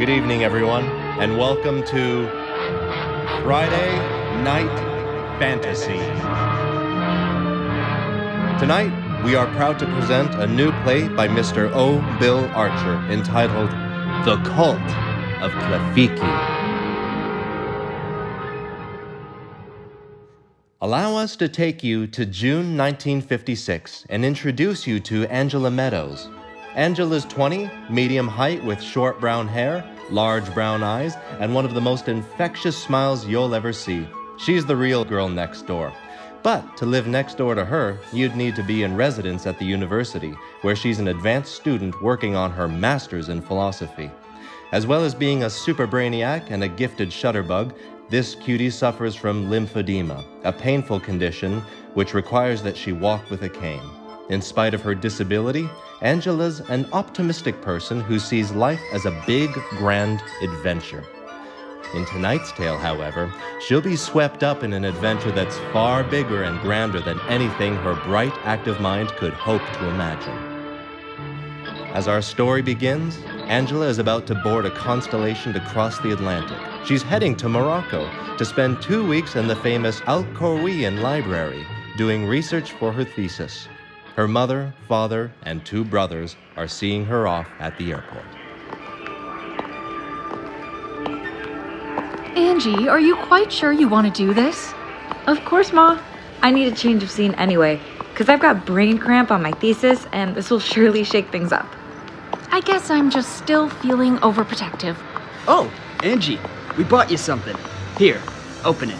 Good evening, everyone, and welcome to Friday Night Fantasy. Tonight, we are proud to present a new play by Mr. O. Bill Archer entitled The Cult of Klephikki. Allow us to take you to June 1956 and introduce you to Angela Meadows. Angela's 20, medium height with short brown hair, large brown eyes, and one of the most infectious smiles you'll ever see. She's the real girl next door. But to live next door to her, you'd need to be in residence at the university, where she's an advanced student working on her master's in philosophy. As well as being a super brainiac and a gifted shutterbug, this cutie suffers from lymphedema, a painful condition which requires that she walk with a cane. In spite of her disability, Angela's an optimistic person who sees life as a big, grand adventure. In tonight's tale, however, she'll be swept up in an adventure that's far bigger and grander than anything her bright, active mind could hope to imagine. As our story begins, Angela is about to board a constellation to cross the Atlantic. She's heading to Morocco to spend 2 weeks in the famous Al-Khourouian library doing research for her thesis. Her mother, father, and 2 brothers are seeing her off at the airport. Angie, are you quite sure you want to do this? Of course, Ma. I need a change of scene anyway, because I've got brain cramp on my thesis, and this will surely shake things up. I guess I'm just still feeling overprotective. Oh, Angie, we bought you something. Here, open it.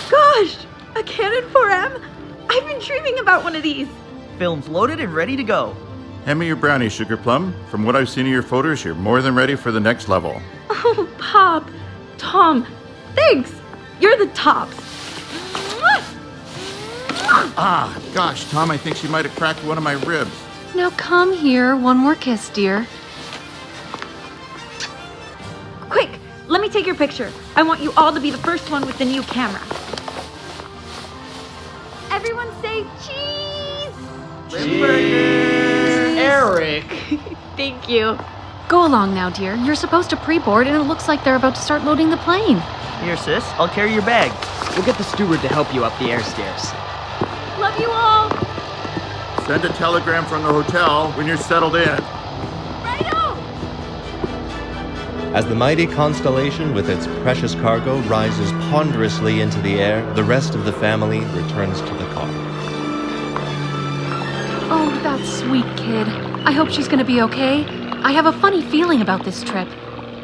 Gosh, a Canon 4M? I've been dreaming about one of these. Film's loaded and ready to go. Hand me your brownie, Sugar Plum. From what I've seen of your photos, you're more than ready for the next level. Oh, Pop, Tom, thanks. You're the tops. Ah, gosh, Tom, I think she might have cracked one of my ribs. Now come here, one more kiss, dear. Quick, let me take your picture. I want you all to be the first one with the new camera. Everyone say cheese! Cheers! Eric! Thank you. Go along now, dear. You're supposed to pre-board, and it looks like they're about to start loading the plane. Here, sis, I'll carry your bag. We'll get the steward to help you up the air stairs. Love you all. Send a telegram from the hotel when you're settled in. Righto! As the mighty constellation with its precious cargo rises ponderously into the air, the rest of the family returns to the car. Oh, that sweet kid. I hope she's going to be okay. I have a funny feeling about this trip.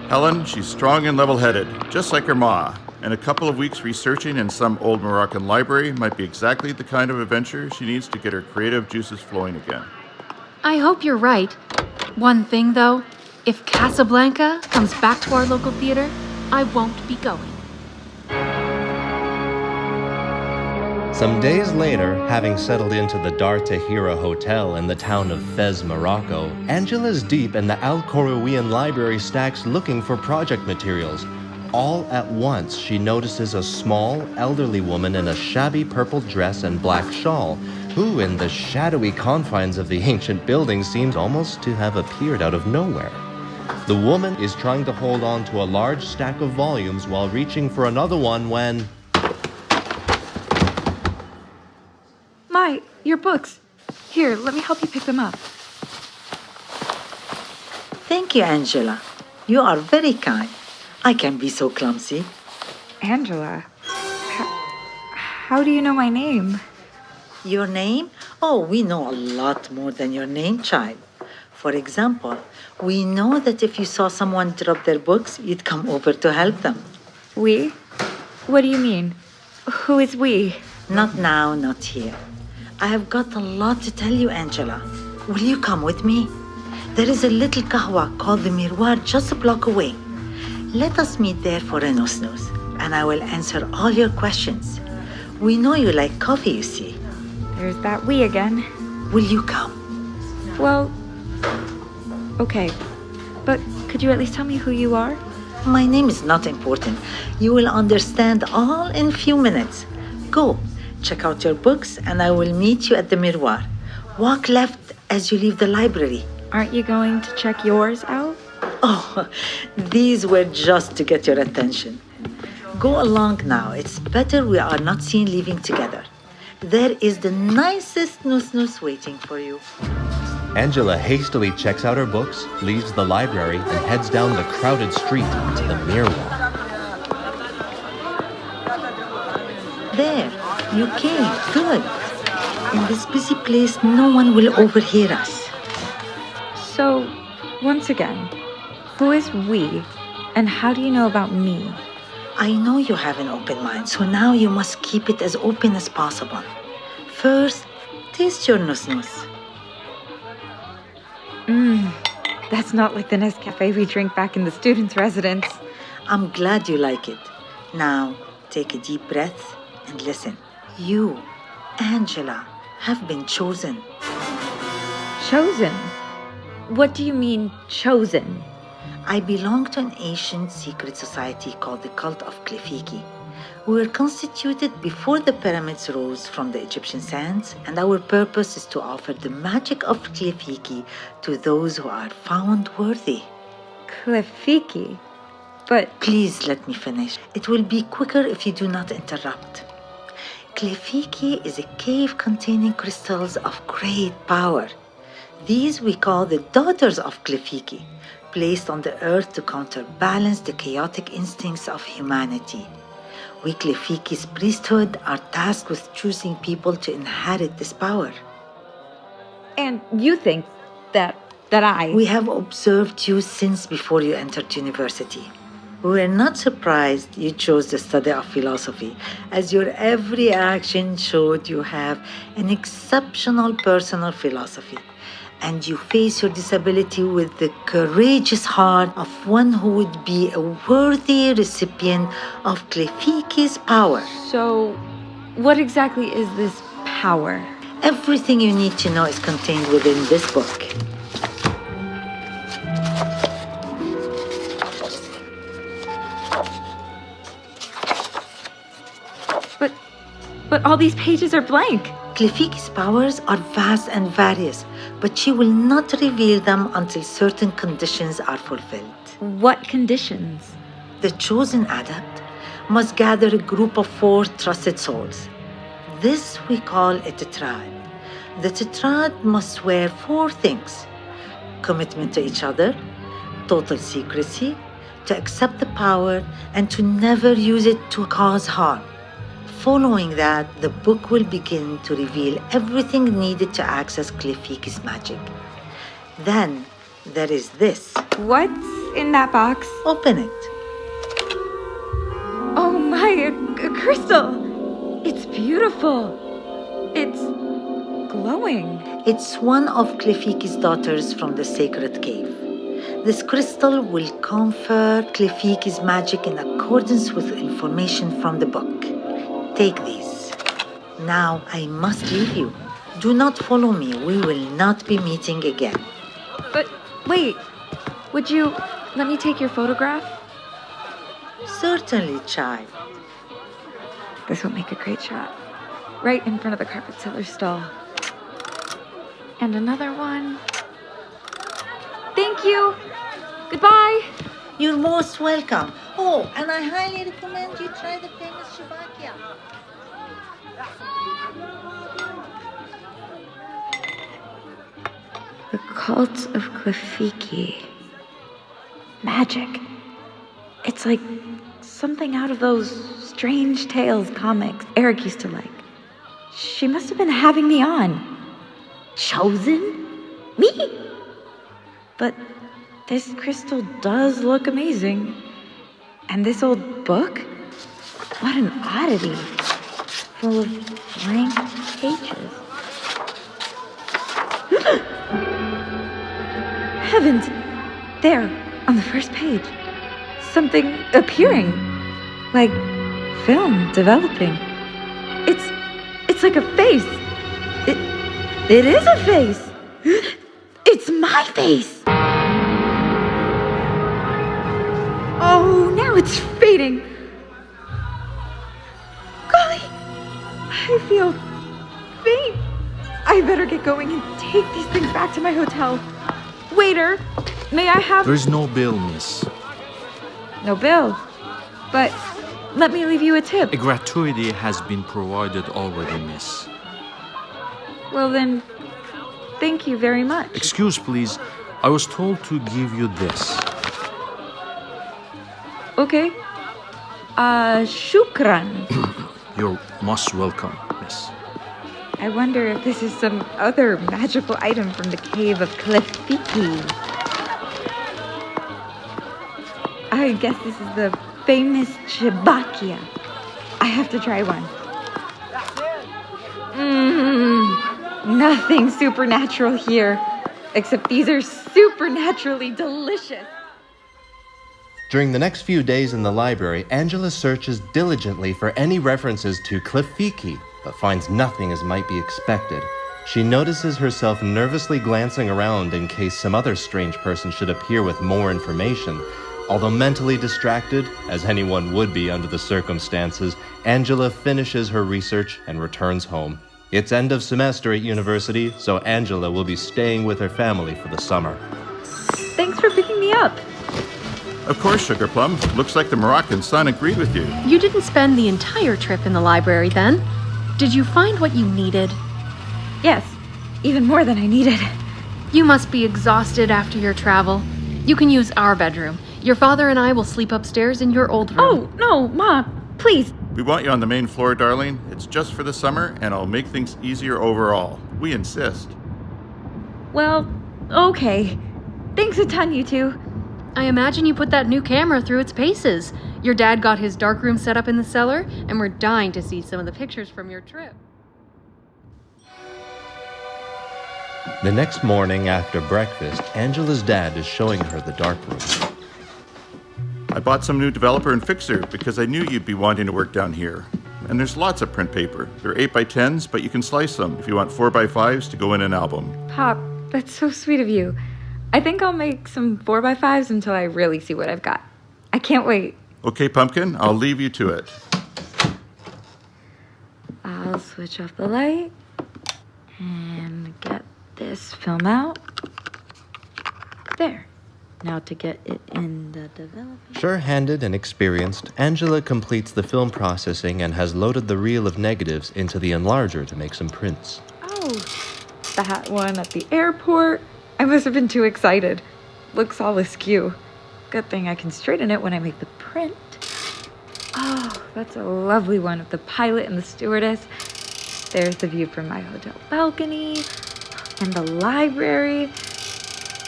Helen, she's strong and level-headed, just like her ma. And a couple of weeks researching in some old Moroccan library might be exactly the kind of adventure she needs to get her creative juices flowing again. I hope you're right. One thing, though, if Casablanca comes back to our local theater, I won't be going. Some days later, having settled into the Dar Tahira Hotel in the town of Fez, Morocco, Angela's deep in the Al-Khourouian library stacks looking for project materials. All at once, she notices a small, elderly woman in a shabby purple dress and black shawl, who, in the shadowy confines of the ancient building, seems almost to have appeared out of nowhere. The woman is trying to hold on to a large stack of volumes while reaching for another one when... My, your books. Here, let me help you pick them up. Thank you, Angela. You are very kind. I can be so clumsy. Angela, how do you know my name? Your name? Oh, we know a lot more than your name, child. For example, we know that if you saw someone drop their books, you'd come over to help them. We? What do you mean? Who is we? Not now, not here. I have got a lot to tell you, Angela. Will you come with me? There is a little kahwa called the Miroir just a block away. Let us meet there for a nus-nus, and I will answer all your questions. We know you like coffee, you see. There's that we again. Will you come? Well, okay. But could you at least tell me who you are? My name is not important. You will understand all in few minutes. Go, check out your books, and I will meet you at the Miroir. Walk left as you leave the library. Aren't you going to check yours out? Oh, these were just to get your attention. Go along now. It's better we are not seen leaving together. There is the nicest nus waiting for you. Angela hastily checks out her books, leaves the library, and heads down the crowded street to the mirror wall. There, you came. Good. In this busy place, no one will overhear us. So, once again, who is we, and how do you know about me? I know you have an open mind, so now you must keep it as open as possible. First, taste your nus. That's not like the Nescafe we drink back in the students' residence. I'm glad you like it. Now, take a deep breath and listen. You, Angela, have been chosen. Chosen? What do you mean, chosen? I belong to an ancient secret society called the Cult of Klephikki. We were constituted before the pyramids rose from the Egyptian sands, and our purpose is to offer the magic of Klephikki to those who are found worthy. Klephikki? But Please let me finish. It will be quicker if you do not interrupt. Klephikki is a cave containing crystals of great power. These we call the daughters of Klephikki, placed on the earth to counterbalance the chaotic instincts of humanity. We Klephikki's priesthood are tasked with choosing people to inherit this power. and you think that I... We have observed you since before you entered university. We were not surprised you chose the study of philosophy, as your every action showed you have an exceptional personal philosophy, and you face your disability with the courageous heart of one who would be a worthy recipient of Klephikki's power. So, what exactly is this power? Everything you need to know is contained within this book. But all these pages are blank. Klephikki's powers are vast and various, but she will not reveal them until certain conditions are fulfilled. What conditions? The chosen adept must gather a group of 4 trusted souls. This we call a tetrad. The tetrad must swear 4 things: commitment to each other, total secrecy, to accept the power, and to never use it to cause harm. Following that, the book will begin to reveal everything needed to access Klephikki's magic. Then, there is this. What's in that box? Open it. Oh my, a crystal! It's beautiful. It's glowing. It's one of Klephikki's daughters from the sacred cave. This crystal will confer Klephikki's magic in accordance with information from the book. Take these. Now I must leave you. Do not follow me. We will not be meeting again. But wait, would you let me take your photograph? Certainly, child. This will make a great shot. Right in front of the carpet seller's stall. And another one. Thank you. Goodbye. You're most welcome. Oh, and I highly recommend you try the famous Shibakia. The Cult of Klephikki. Magic. It's like something out of those Strange Tales comics Eric used to like. She must have been having me on. Chosen? Me? But this crystal does look amazing. And this old book? What an oddity. Full of blank pages. Heavens! There, on the first page. Something appearing. Like film developing. It's like a face. It is a face. It's my face. Oh, now it's fading. Golly, I feel faint. I I better get going and take these things back to my hotel. Waiter, may I have... There's no bill, miss. No bill. But let me leave you a tip. A gratuity has been provided already, miss. Well then, thank you very much. Excuse, please. I was told to give you this. Okay. Shukran. You're most welcome, miss. I wonder if this is some other magical item from the cave of Klephikki. I guess this is the famous Chibakia. I have to try one. Nothing supernatural here, except these are supernaturally delicious. During the next few days in the library, Angela searches diligently for any references to Klephikki, but finds nothing as might be expected. She notices herself nervously glancing around in case some other strange person should appear with more information. Although mentally distracted, as anyone would be under the circumstances, Angela finishes her research and returns home. It's end of semester at university, so Angela will be staying with her family for the summer. Thanks for picking me up. Of course, Sugar Plum. Looks like the Moroccan sun agreed with you. You didn't spend the entire trip in the library then. Did you find what you needed? Yes, even more than I needed. You must be exhausted after your travel. You can use our bedroom. Your father and I will sleep upstairs in your old room. Oh, no, Ma, please. We want you on the main floor, darling. It's just for the summer, and I'll make things easier overall. We insist. Well, okay. Thanks a ton, you two. I imagine you put that new camera through its paces. Your dad got his darkroom set up in the cellar, and we're dying to see some of the pictures from your trip. The next morning after breakfast, Angela's dad is showing her the darkroom. I bought some new developer and fixer because I knew you'd be wanting to work down here. And there's lots of print paper. They're 8x10s, but you can slice them if you want 4x5s to go in an album. Pop, that's so sweet of you. I think I'll make some 4x5s until I really see what I've got. I can't wait. Okay, Pumpkin, I'll leave you to it. I'll switch off the light and get this film out. There. Now to get it in the developer. Sure-handed and experienced, Angela completes the film processing and has loaded the reel of negatives into the enlarger to make some prints. Oh, that one at the airport. I must have been too excited. Looks all askew. Good thing I can straighten it when I make the print. Oh, that's a lovely one of the pilot and the stewardess. There's the view from my hotel balcony and the library.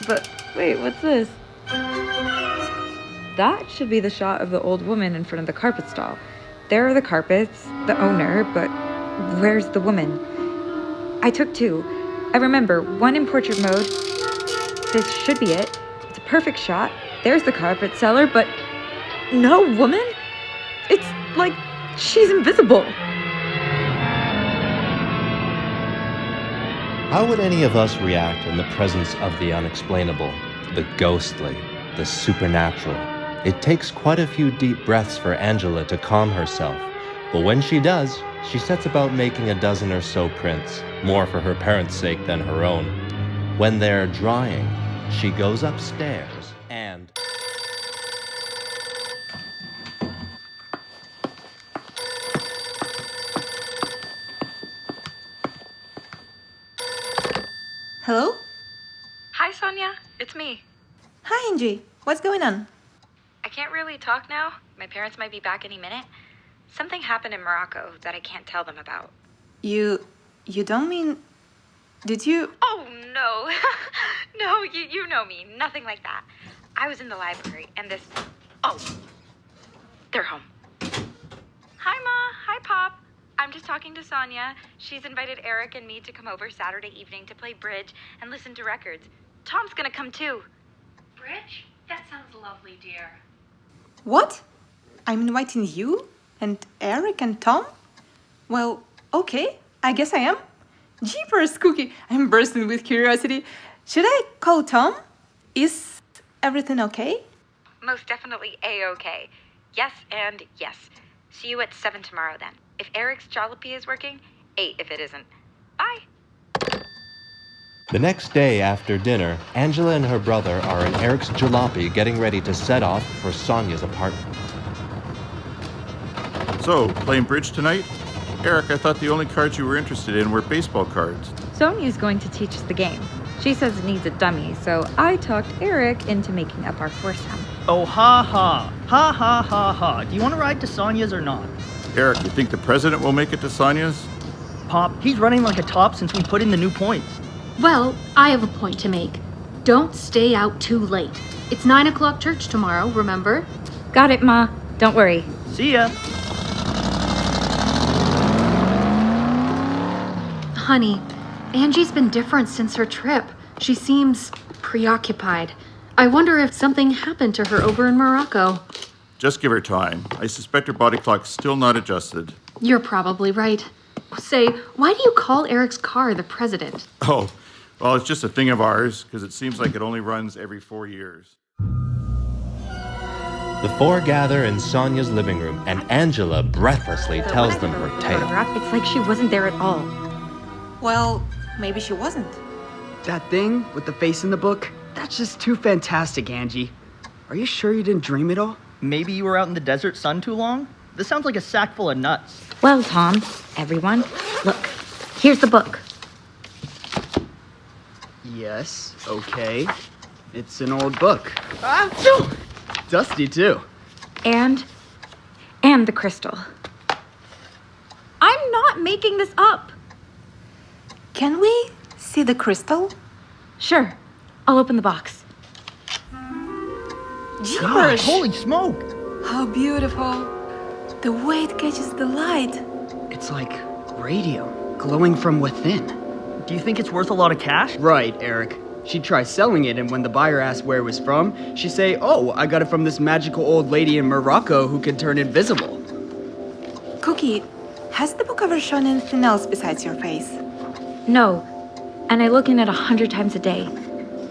But wait, what's this? That should be the shot of the old woman in front of the carpet stall. There are the carpets, the owner, but where's the woman? I took two. I remember, one in portrait mode. This should be it. It's a perfect shot. There's the carpet seller, but no woman? It's like she's invisible. How would any of us react in the presence of the unexplainable, the ghostly, the supernatural? It takes quite a few deep breaths for Angela to calm herself, but when she does, she sets about making a dozen or so prints, more for her parents' sake than her own. When they're drying, she goes upstairs and... Hello? Hi, Sonia. It's me. Hi, Angie. What's going on? I can't really talk now. My parents might be back any minute. Something happened in Morocco that I can't tell them about. You don't mean... Did you... Oh, no. No, you know me. Nothing like that. I was in the library, and this... Oh. They're home. Hi, Ma. Hi, Pop. I'm just talking to Sonia. She's invited Eric and me to come over Saturday evening to play bridge and listen to records. Tom's gonna come, too. Bridge? That sounds lovely, dear. What? I'm inviting you? And Eric and Tom? Well, okay. I guess I am. Jeepers, Cookie. I'm bursting with curiosity. Should I call Tom? Is everything okay? Most definitely A-okay. Yes and yes. See you at 7 tomorrow, then. If Eric's jalopy is working, 8 if it isn't. Bye. The next day after dinner, Angela and her brother are in Eric's jalopy getting ready to set off for Sonia's apartment. So, playing bridge tonight? Eric, I thought the only cards you were interested in were baseball cards. Sonia's going to teach us the game. She says it needs a dummy, so I talked Eric into making up our foursome. Oh, ha ha. Ha ha ha ha. Do you want to ride to Sonia's or not? Eric, you think the president will make it to Sonia's? Pop, he's running like a top since we put in the new points. Well, I have a point to make. Don't stay out too late. It's 9 o'clock church tomorrow, remember? Got it, Ma. Don't worry. See ya. Honey, Angie's been different since her trip. She seems preoccupied. I wonder if something happened to her over in Morocco. Just give her time. I suspect her body clock's still not adjusted. You're probably right. Say, why do you call Eric's car the president? Oh, well, it's just a thing of ours, because it seems like it only runs every 4 years. The four gather in Sonia's living room, and Angela breathlessly tells them her tale. It's like she wasn't there at all. Well, maybe she wasn't. That thing with the face in the book, that's just too fantastic, Angie. Are you sure you didn't dream it all? Maybe you were out in the desert sun too long? This sounds like a sack full of nuts. Well, Tom, everyone, look. Here's the book. Yes, okay. It's an old book. Ah, no! Dusty, too. And the crystal. I'm not making this up. Can we see the crystal? Sure. I'll open the box. Jeepers! Holy smoke! How beautiful. The way it catches the light. It's like radio, glowing from within. Do you think it's worth a lot of cash? Right, Eric. She'd try selling it, and when the buyer asked where it was from, she'd say, "Oh, I got it from this magical old lady in Morocco who can turn invisible." Cookie, has the book ever shown anything else besides your face? No. And I look in it 100 times a day.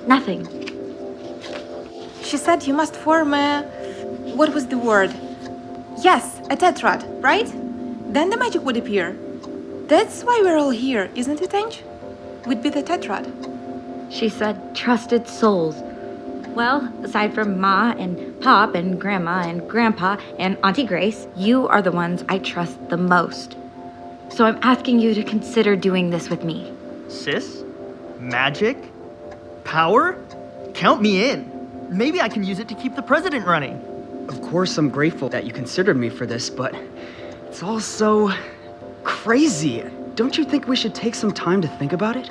Nothing. She said you must form a... What was the word? Yes, a tetrad, right? Then the magic would appear. That's why we're all here, isn't it, Ange? We'd be the tetrad. She said trusted souls. Well, aside from Ma and Pop and Grandma and Grandpa and Auntie Grace, you are the ones I trust the most. So I'm asking you to consider doing this with me. Sis? Magic? Power? Count me in. Maybe I can use it to keep the president running. Of course, I'm grateful that you considered me for this, but it's all so crazy. Don't you think we should take some time to think about it?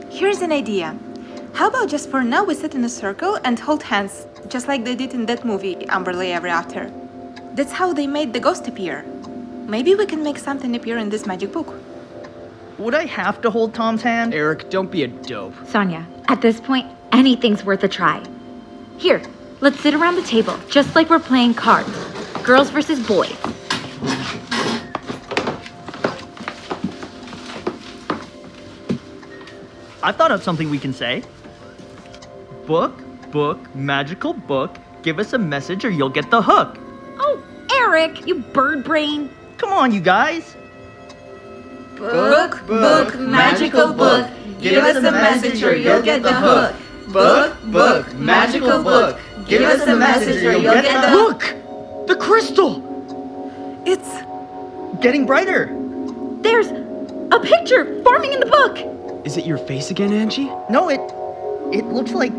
Here's an idea. How about just for now we sit in a circle and hold hands, just like they did in that movie, Umbrella Ever After. That's how they made the ghost appear. Maybe we can make something appear in this magic book. Would I have to hold Tom's hand? Eric, don't be a dope. Sonia, at this point, anything's worth a try. Here, let's sit around the table, just like we're playing cards. Girls versus boys. I thought of something we can say. Book, magical book, give us a message or you'll get the hook. Oh, Eric, you bird brain. Come on, you guys. Book, magical book, give us a message or you'll get the hook. Book, magical book, give us a message or you'll get the hook. Look! The crystal! It's... Getting brighter. There's a picture forming in the book. Is it your face again, Angie? No, it looks like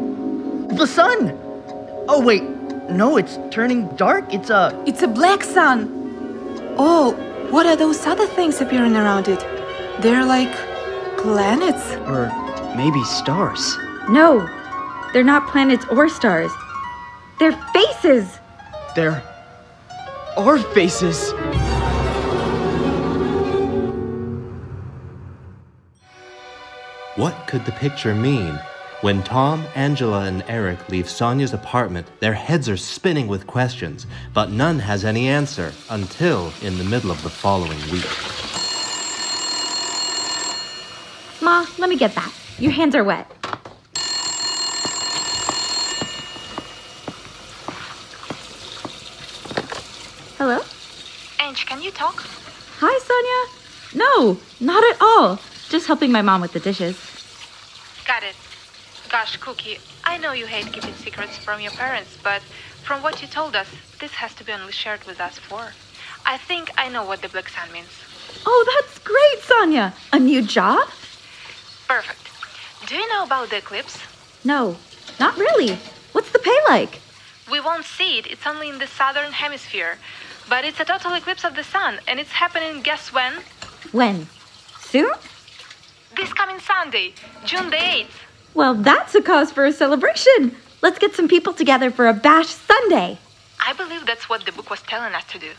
the sun. Oh, wait. No, it's turning dark. It's a black sun. Oh, what are those other things appearing around it? They're like planets. Or maybe stars. No, they're not planets or stars. They're faces. There are faces. What could the picture mean? When Tom, Angela, and Eric leave Sonia's apartment, their heads are spinning with questions, but none has any answer until in the middle of the following week. Ma, let me get that. Your hands are wet. Hello? Ange, can you talk? Hi, Sonia. No, not at all. Just helping my mom with the dishes. Got it. Gosh, Cookie, I know you hate keeping secrets from your parents, but from what you told us, this has to be only shared with us four. I think I know what the black sun means. Oh, that's great, Sonia. A new job? Perfect. Do you know about the eclipse? No, not really. What's the pay like? We won't see it. It's only in the southern hemisphere. But it's a total eclipse of the sun, and it's happening, guess when? When? Soon? This coming Sunday, June the 8th. Well, that's a cause for a celebration. Let's get some people together for a bash Sunday. I believe that's what the book was telling us to do.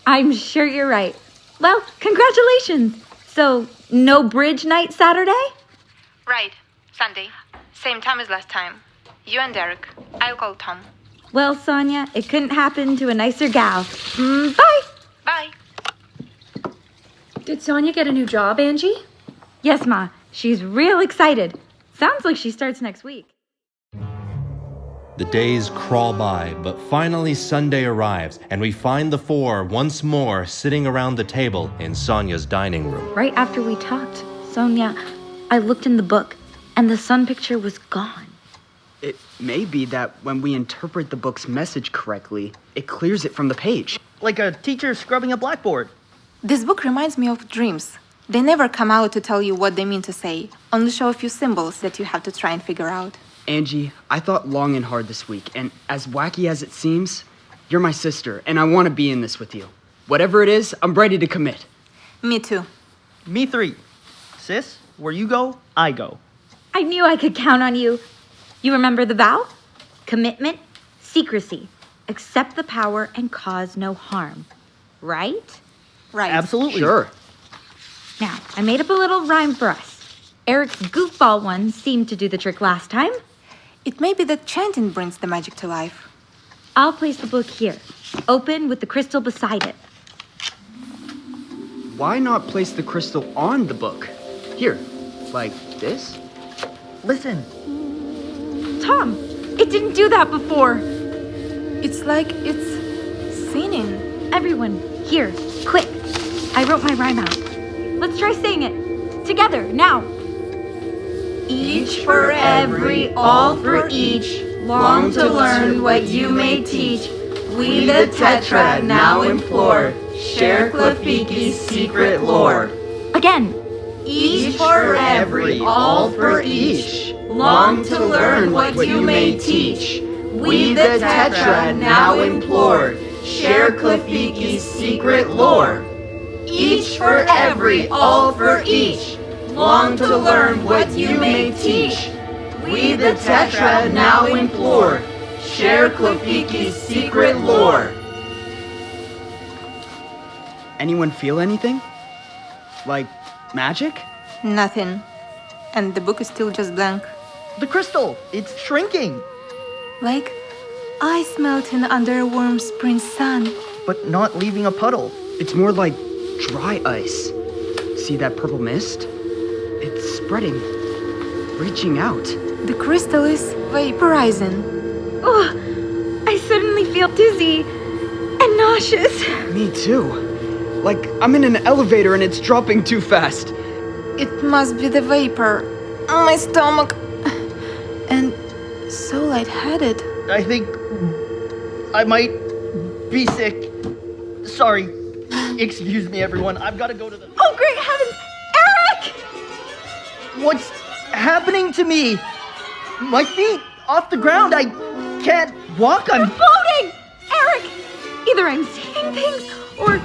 I'm sure you're right. Well, congratulations. So, no bridge night Saturday? Right, Sunday. Same time as last time. You and Derek. I'll call Tom. Well, Sonia, it couldn't happen to a nicer gal. Bye. Bye. Did Sonia get a new job, Angie? Yes, Ma. She's real excited. Sounds like she starts next week. The days crawl by, but finally Sunday arrives, and we find the four once more sitting around the table in Sonia's dining room. Right after we talked, Sonia, I looked in the book, and the sun picture was gone. It may be that when we interpret the book's message correctly, it clears it from the page. Like a teacher scrubbing a blackboard. This book reminds me of dreams. They never come out to tell you what they mean to say, only show a few symbols that you have to try and figure out. Angie, I thought long and hard this week, and as wacky as it seems, you're my sister, and I want to be in this with you. Whatever it is, I'm ready to commit. Me too. Me 3. Sis, where you go, I go. I knew I could count on you. You remember the vow? Commitment, secrecy, accept the power and cause no harm. Right? Right. Absolutely. Sure. Now, I made up a little rhyme for us. Eric's goofball one seemed to do the trick last time. It may be that chanting brings the magic to life. I'll place the book here, open with the crystal beside it. Why not place the crystal on the book? Here, like this? Listen. Tom, it didn't do that before. It's like it's singing. Everyone, here, quick. I wrote my rhyme out. Let's try saying it. Together, now. Each for every, all for each. Long to learn what you may teach. We the tetrad now implore. Share Klephikki's secret lore. Again. Each for every, all for each. Long to learn what you may teach. We the tetrad now implore. Share Klephikki's secret lore. Each for every, all for each. Long to learn what you may teach. We the tetrad now implore. Share Klephikki's secret lore. Anyone feel anything? Like magic? Nothing. And the book is still just blank. The crystal, it's shrinking. Like ice melting under a warm spring sun. But not leaving a puddle. It's more like dry ice. See that purple mist? It's spreading, reaching out. The crystal is vaporizing. Oh, I suddenly feel dizzy and nauseous. Me too. Like I'm in an elevator and it's dropping too fast. It must be the vapor. My stomach. And so lightheaded. I think I might be sick. Sorry. Excuse me, everyone. I've got to go to the... Oh, great heavens! Eric! What's happening to me? My feet off the ground. I can't walk. I'm Floating! Eric! Either I'm seeing things or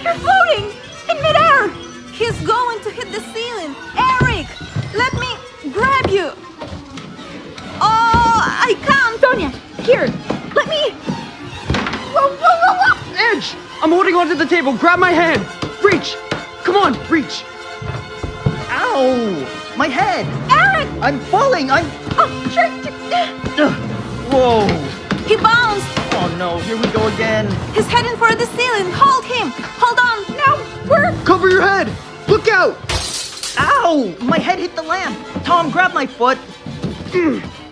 you're floating in midair. He's going to hit the ceiling. Eric! Let me grab you. Oh, I can't. Sonia, here, let me... Whoa, whoa, whoa, whoa! Edge! I'm holding onto the table. Grab my hand. Reach. Come on, reach. Ow! My head! Eric! I'm falling! Oh, sure. Whoa! He bounced. Oh no, here we go again. He's heading for the ceiling. Hold him. Hold on. No, we're... Cover your head. Look out. Ow! My head hit the lamp. Tom, grab my foot.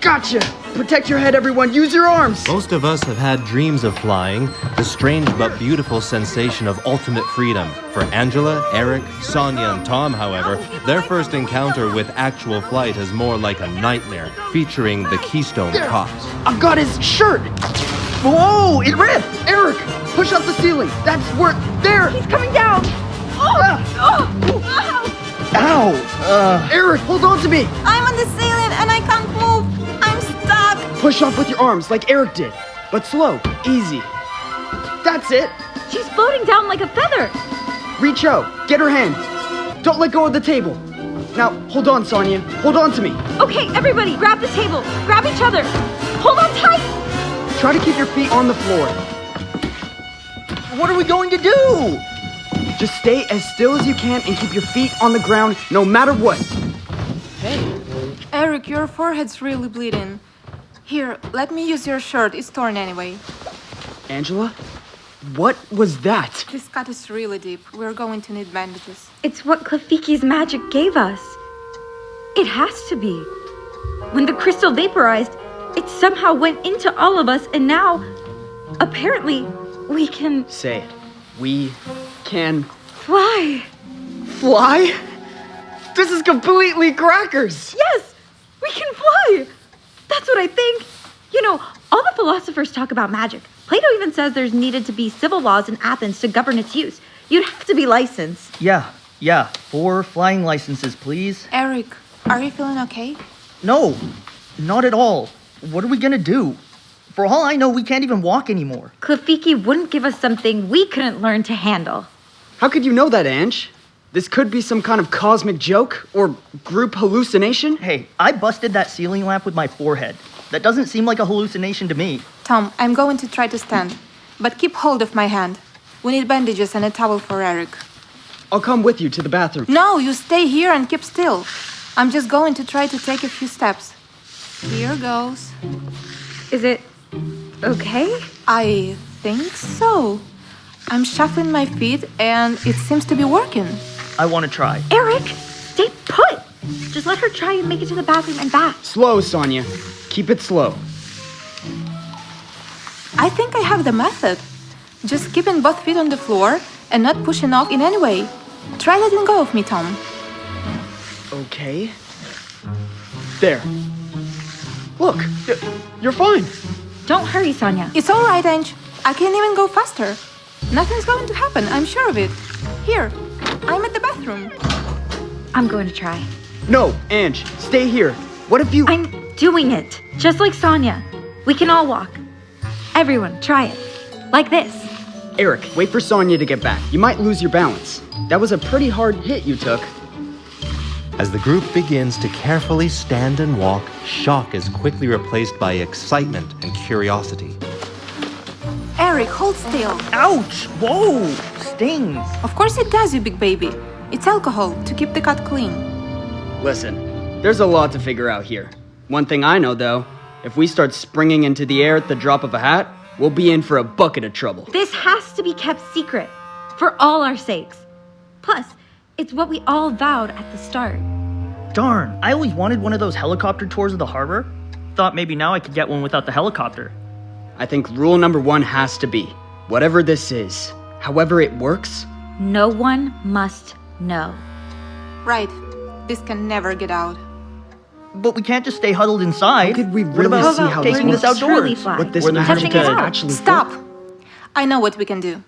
Gotcha. Protect your head, everyone. Use your arms. Most of us have had dreams of flying, the strange but beautiful sensation of ultimate freedom. For Angela, Eric, Sonia, and Tom, however, their first encounter with actual flight is more like a nightmare, featuring the Keystone Cops. I've got his shirt. Whoa, it ripped! Eric, push up the ceiling. That's where. There. He's coming down! Ow! Eric, hold on to me. I'm on the ceiling and I can't move. I'm stuck. Push off with your arms like Eric did, but slow, easy. That's it. She's floating down like a feather. Reach out. Get her hand. Don't let go of the table. Now, hold on, Sonia. Hold on to me. Okay, everybody, grab the table. Grab each other. Hold on tight. Try to keep your feet on the floor. What are we going to do? Just stay as still as you can and keep your feet on the ground no matter what. Hey. Eric, your forehead's really bleeding. Here, let me use your shirt. It's torn anyway. Angela, what was that? This cut is really deep. We're going to need bandages. It's what Klephikki's magic gave us. It has to be. When the crystal vaporized, it somehow went into all of us, and now, apparently, we can Say it. We can fly. fly? This is completely crackers. Yes, we can fly. That's what I think. You know, all the philosophers talk about magic. Plato even says there's needed to be civil laws in Athens to govern its use. You'd have to be licensed. Yeah. 4 flying licenses, please. Eric, are you feeling okay? No, not at all. What are we gonna do? For all I know, we can't even walk anymore. Klephikki wouldn't give us something we couldn't learn to handle. How could you know that, Ange? This could be some kind of cosmic joke or group hallucination. Hey, I busted that ceiling lamp with my forehead. That doesn't seem like a hallucination to me. Tom, I'm going to try to stand, but keep hold of my hand. We need bandages and a towel for Eric. I'll come with you to the bathroom. No, you stay here and keep still. I'm just going to try to take a few steps. Here goes. Is it okay? I think so. I'm shuffling my feet and it seems to be working. I want to try. Eric, stay put. Just let her try and make it to the bathroom and back. Slow, Sonia. Keep it slow. I think I have the method. Just keeping both feet on the floor and not pushing off in any way. Try letting go of me, Tom. Okay. There. Look, you're fine. Don't hurry, Sonia. It's all right, Ange. I can even go faster. Nothing's going to happen, I'm sure of it. Here, I'm at the bathroom. I'm going to try. No, Ange, stay here. What if you... I'm doing it, just like Sonia. We can all walk. Everyone, try it. Like this. Eric, wait for Sonia to get back. You might lose your balance. That was a pretty hard hit you took. As the group begins to carefully stand and walk, shock is quickly replaced by excitement and curiosity. Eric, hold still. Ouch! Whoa! Stings! Of course it does, you big baby. It's alcohol to keep the cut clean. Listen, there's a lot to figure out here. One thing I know, though, if we start springing into the air at the drop of a hat, we'll be in for a bucket of trouble. This has to be kept secret, for all our sakes. Plus, it's what we all vowed at the start. Darn, I always wanted one of those helicopter tours of the harbor. Thought maybe now I could get one without the helicopter. I think rule number 1 has to be, whatever this is, however it works, No one must know. Right. This can never get out. But we can't just stay huddled inside. how could we What really about see how taking this this works? outdoors? Truly fly. What this Where the magic touching it does out. actually Stop! work? I know what we can do.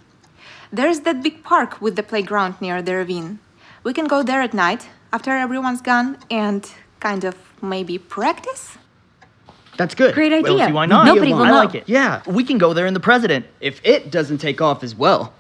There's that big park with the playground near the ravine. We can go there at night, after everyone's gone, and kind of maybe practice? That's good. Great idea. Well, see, why not? Nobody will I know. like it. Yeah, we can go there in the president. If it doesn't take off as well.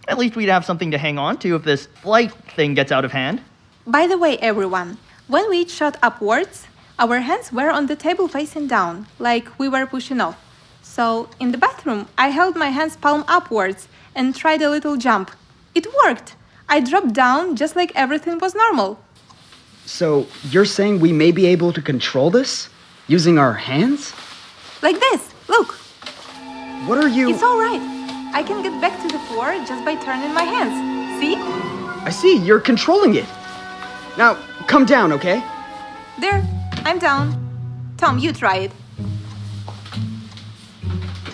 At least we'd have something to hang on to if this flight thing gets out of hand. By the way, everyone, when we each shot upwards, our hands were on the table facing down, like we were pushing off. So, in the bathroom, I held my hands palm upwards and tried a little jump. It worked! I dropped down just like everything was normal. So, you're saying we may be able to control this? Using our hands? Like this, look! What are you... It's all right. I can get back to the floor just by turning my hands. See? I see, you're controlling it. Now, come down, okay? There, I'm down. Tom, you try it.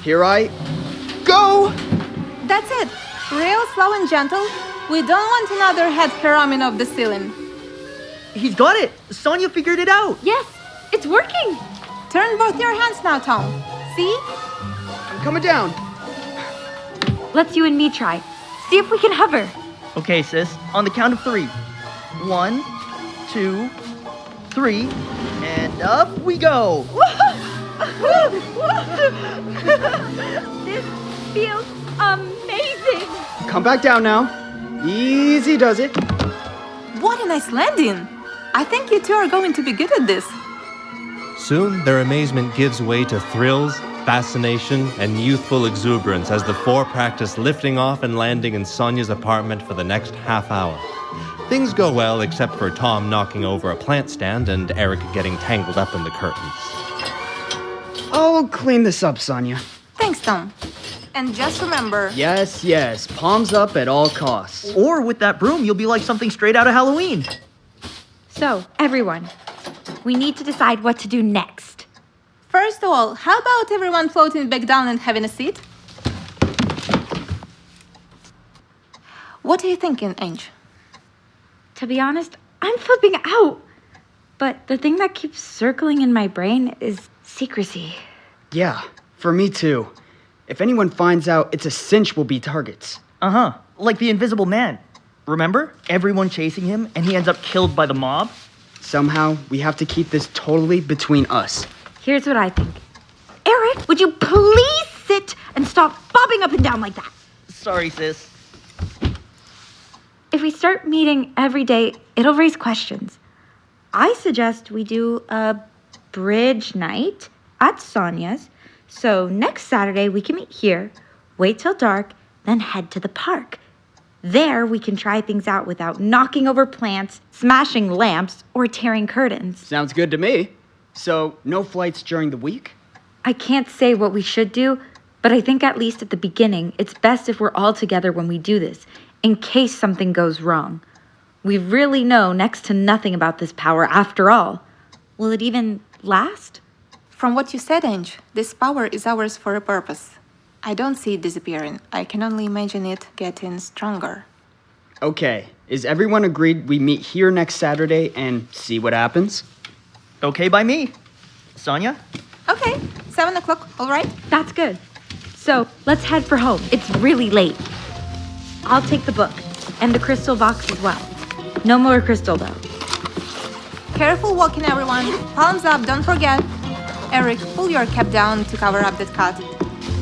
Here I go! That's it. Real slow and gentle. We don't want another head caroming off the ceiling. He's got it! Sonia figured it out! Yes, it's working. Turn both your hands now, Tom. See? I'm coming down. Let's you and me try. See if we can hover. Okay, sis, on the count of 3. 1, 2, 3, and up we go! This feels amazing. Come back down now. Easy does it. What a nice landing. I think you two are going to be good at this. Soon, their amazement gives way to thrills, fascination, and youthful exuberance as the four practice lifting off and landing in Sonia's apartment for the next half hour. Things go well except for Tom knocking over a plant stand and Eric getting tangled up in the curtains. I'll clean this up, Sonia. Thanks, Tom. And just remember... Yes, palms up at all costs. Or with that broom, you'll be like something straight out of Halloween. So, everyone, we need to decide what to do next. First of all, how about everyone floating back down and having a seat? What are you thinking, Ange? To be honest, I'm flipping out. But the thing that keeps circling in my brain is secrecy. Yeah, for me too. If anyone finds out, it's a cinch we'll be targets. Uh-huh, like the Invisible Man. Remember? Everyone chasing him, and he ends up killed by the mob? Somehow, we have to keep this totally between us. Here's what I think. Eric, would you please sit and stop bobbing up and down like that? Sorry, sis. If we start meeting every day, it'll raise questions. I suggest we do a bridge night at Sonia's. So next Saturday, we can meet here, wait till dark, then head to the park. There, we can try things out without knocking over plants, smashing lamps, or tearing curtains. Sounds good to me. So, no flights during the week? I can't say what we should do, but I think at least at the beginning, it's best if we're all together when we do this, in case something goes wrong. We really know next to nothing about this power after all. Will it even last? From what you said, Ange, this power is ours for a purpose. I don't see it disappearing. I can only imagine it getting stronger. Okay, is everyone agreed we meet here next Saturday and see what happens? Okay by me. Sonia? Okay, 7 o'clock, all right? That's good. So, let's head for home. It's really late. I'll take the book, and the crystal box as well. No more crystal, though. Careful walking, everyone. Palms up, don't forget. Eric, pull your cap down to cover up that cut.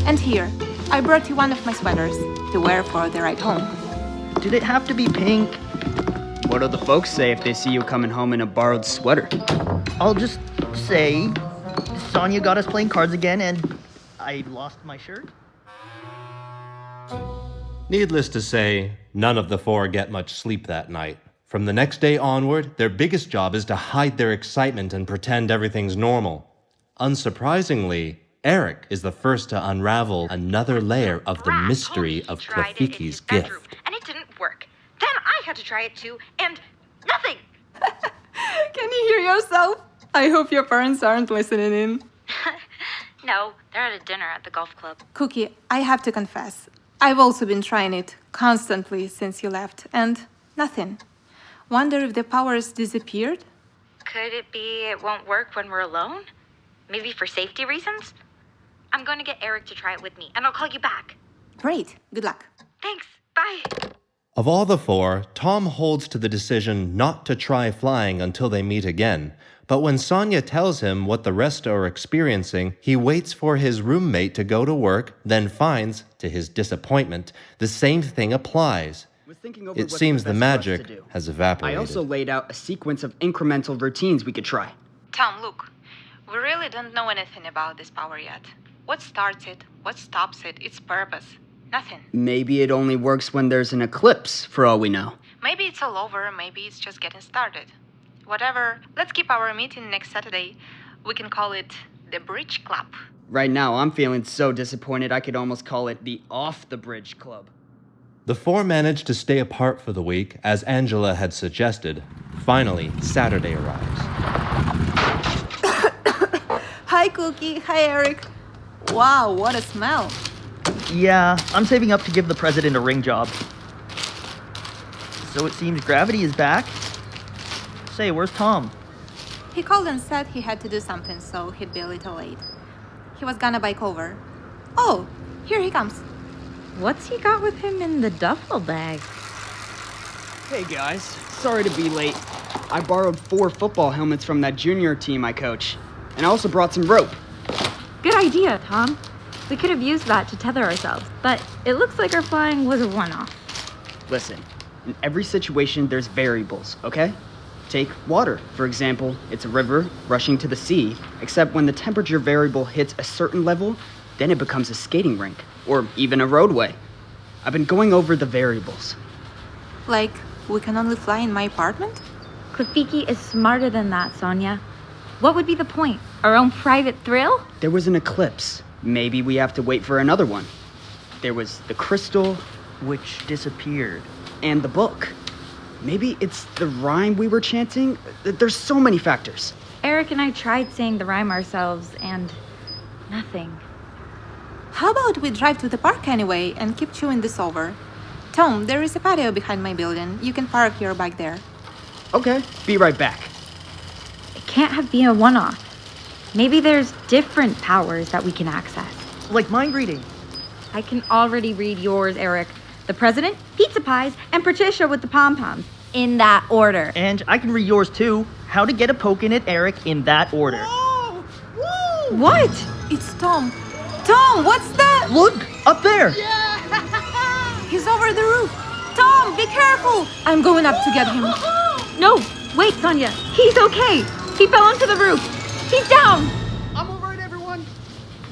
And here, I brought you one of my sweaters to wear for the ride home. Did it have to be pink? What'll the folks say if they see you coming home in a borrowed sweater? I'll just say Sonia got us playing cards again and I lost my shirt. Needless to say, none of the four get much sleep that night. From the next day onward, their biggest job is to hide their excitement and pretend everything's normal. Unsurprisingly, Eric is the first to unravel another layer of the mystery of Klephikki's gift. And it didn't work. Then I had to try it too, and nothing! Can you hear yourself? I hope your parents aren't listening in. No, they're at a dinner at the golf club. Cookie, I have to confess. I've also been trying it constantly since you left, and nothing. Wonder if the powers disappeared? Could it be it won't work when we're alone? Maybe for safety reasons? I'm going to get Eric to try it with me, and I'll call you back. Great. Good luck. Thanks. Bye. Of all the four, Tom holds to the decision not to try flying until they meet again. But when Sonia tells him what the rest are experiencing, he waits for his roommate to go to work, then finds, to his disappointment, the same thing applies. It seems the magic has evaporated. I also laid out a sequence of incremental routines we could try. Tom, look. We really don't know anything about this power yet. What starts it? What stops it? Its purpose? Nothing. Maybe it only works when there's an eclipse, for all we know. Maybe it's all over, maybe it's just getting started. Whatever, let's keep our meeting next Saturday. We can call it the Bridge Club. Right now, I'm feeling so disappointed I could almost call it the Off the Bridge Club. The four manage to stay apart for the week, as Angela had suggested. Finally, Saturday arrives. Hi, Cookie. Hi, Eric. Wow, what a smell. Yeah, I'm saving up to give the president a ring job. So it seems gravity is back. Say, where's Tom? He called and said he had to do something, so he'd be a little late. He was gonna bike over. Oh, here he comes. What's he got with him in the duffel bag? Hey guys, sorry to be late. I borrowed 4 football helmets from that junior team I coach. And I also brought some rope. Good idea, Tom. We could have used that to tether ourselves, but it looks like our flying was a one-off. Listen, in every situation there's variables, okay? Take water, for example. It's a river rushing to the sea, except when the temperature variable hits a certain level, then it becomes a skating rink, or even a roadway. I've been going over the variables. Like, we can only fly in my apartment? Klephikki is smarter than that, Sonia. What would be the point? Our own private thrill? There was an eclipse. Maybe we have to wait for another one. There was the crystal, Which disappeared. and the book. Maybe it's the rhyme we were chanting. There's so many factors. Eric and I tried saying the rhyme ourselves, and nothing. How about we drive to the park anyway and keep chewing this over? Tom, there is a patio behind my building. You can park your bike there. Okay, be right back. It can't have been a one-off. Maybe there's different powers that we can access. Like mind reading. I can already read yours, Eric. The president, pizza pies, and Patricia with the pom-poms. In that order. And I can read yours too. How to get a poke in at Eric in that order. Whoa! Woo! What? It's Tom. Tom, what's that? Look! Up there! He's over the roof. Tom, be careful! I'm going up to get him. No! Wait, Sonia. He's okay. He fell onto the roof. He's down. I'm all right, everyone.